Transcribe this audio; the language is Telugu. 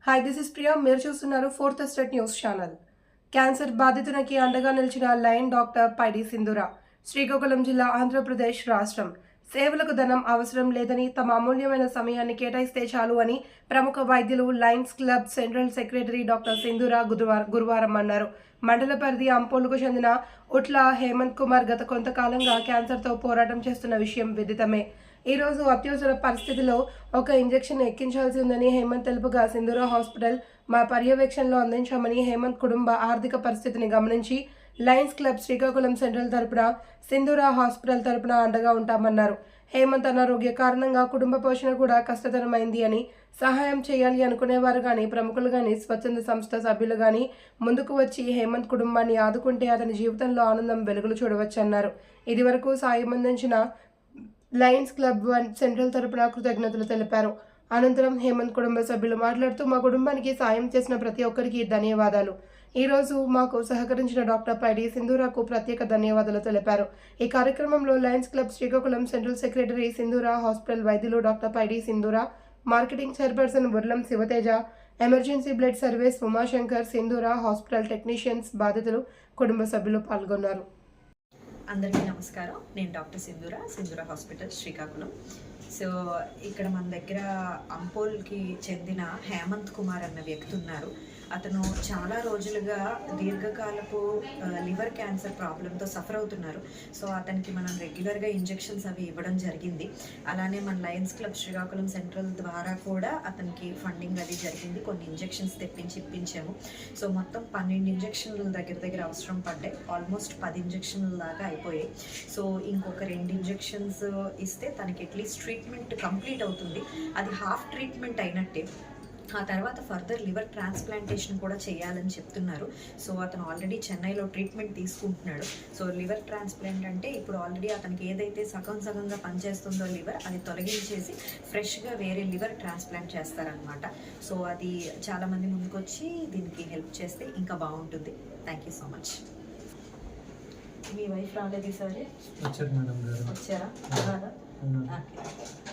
Hi, this is Priya. మీరు చూస్తున్నారు Fourth Estate news channel. Cancer బాధితునికి అండగా నిలిచిన లయన్ డాక్టర్ పైడి సింధూర. శ్రీకాకుళం జిల్లా, ఆంధ్రప్రదేశ్ రాష్ట్రం. సేవలకు ధనం అవసరం లేదని, తమ అమూల్యమైన సమయాన్ని కేటాయిస్తే చాలు అని ప్రముఖ వైద్యులు Lions club central secretary doctor సింధూర గురువారం అన్నారు. మండల పరిధి అంపోలుకు చెందిన ఉట్ల హేమంత్ కుమార్ గత కొంతకాలంగా క్యాన్సర్తో పోరాటం చేస్తున్న విషయం విదితమే. ఈ రోజు అత్యవసర పరిస్థితిలో ఒక ఇంజెక్షన్ ఎక్కించాల్సి ఉందని హేమంత్ తెలుపుగా, సింధూర హాస్పిటల్ మా పర్యవేక్షణలో అందించామని, హేమంత్ కుటుంబ ఆర్థిక పరిస్థితిని గమనించి లయన్స్ క్లబ్ శ్రీకాకుళం సెంట్రల్ తరపున, సింధూర హాస్పిటల్ తరపున అండగా ఉంటామన్నారు. హేమంత్ అనారోగ్య కారణంగా కుటుంబ పోషణ కూడా కష్టతరమైంది అని, సహాయం చేయాలి అనుకునేవారు కానీ, ప్రముఖులు కానీ, స్వచ్ఛంద సంస్థ సభ్యులు కానీ ముందుకు వచ్చి హేమంత్ కుటుంబాన్ని ఆదుకుంటే అతని జీవితంలో ఆనందం వెలుగులు చూడవచ్చన్నారు. ఇదివరకు సాయం అందించిన లయన్స్ క్లబ్ సెంట్రల్ తరపున కృతజ్ఞతలు తెలిపారు. అనంతరం హేమంత్ కుటుంబ సభ్యులు మాట్లాడుతూ, మా కుటుంబానికి సాయం చేసిన ప్రతి ఒక్కరికి ధన్యవాదాలు. ఈ రోజు మాకు సహకరించిన డాక్టర్ పైడి సింధూరకు ప్రత్యేక ధన్యవాదాలు తెలిపారు. ఈ కార్యక్రమంలో Lions Club Srikakulam central secretary, Sindhura hospital వైద్యులు doctor Paidi Sindhura, marketing chairperson Burlam Sivateja, emergency blood service Umashankar, Sindhura hospital technicians, బాధితులు, కుటుంబ సభ్యులు పాల్గొన్నారు. అందరికీ నమస్కారం. నేను డాక్టర్ సింధూర హాస్పిటల్ శ్రీకాకుళం. సో ఇక్కడ మన దగ్గర అంపోల్కి చెందిన హేమంత్ కుమార్ అన్న వ్యక్తి ఉన్నారు. అతను చాలా రోజులుగా దీర్ఘకాలపు లివర్ క్యాన్సర్ ప్రాబ్లంతో సఫర్ అవుతున్నారు. సో అతనికి మనం రెగ్యులర్గా ఇంజెక్షన్స్ అవి ఇవ్వడం జరిగింది. అలానే మన లయన్స్ క్లబ్ శ్రీకాకుళం సెంట్రల్ ద్వారా కూడా అతనికి ఫండింగ్ అది జరిగింది. కొన్ని ఇంజెక్షన్స్ తెప్పించి ఇప్పించాము. సో మొత్తం 12 ఇంజెక్షన్లు దగ్గర అవసరం పడ్డాయి. ఆల్మోస్ట్ 10 ఇంజెక్షన్ల దాకా అయిపోయాయి. సో ఇంకొక 2 ఇంజెక్షన్స్ ఇస్తే తనకి అట్లీస్ట్ ట్రీట్మెంట్ కంప్లీట్ అవుతుంది. అది హాఫ్ ట్రీట్మెంట్ అయినట్టే. ఆ తర్వాత ఫర్దర్ లివర్ ట్రాన్స్ప్లాంటేషన్ కూడా చేయాలని చెప్తున్నారు. సో అతను ఆల్రెడీ చెన్నైలో ట్రీట్మెంట్ తీసుకుంటున్నాడు. సో లివర్ ట్రాన్స్ప్లాంట్ అంటే ఇప్పుడు ఆల్రెడీ అతనికి ఏదైతే సగంగా పనిచేస్తుందో లివర్, అది తొలగించేసి ఫ్రెష్గా వేరే లివర్ ట్రాన్స్ప్లాంట్ చేస్తారనమాట. సో అది చాలామంది ముందుకొచ్చి దీనికి హెల్ప్ చేస్తే ఇంకా బాగుంటుంది. Thank you so much. Me wife రాలేదు ఈసారి? వచ్చారు మేడం గారు. వచ్చారా? ఓకే.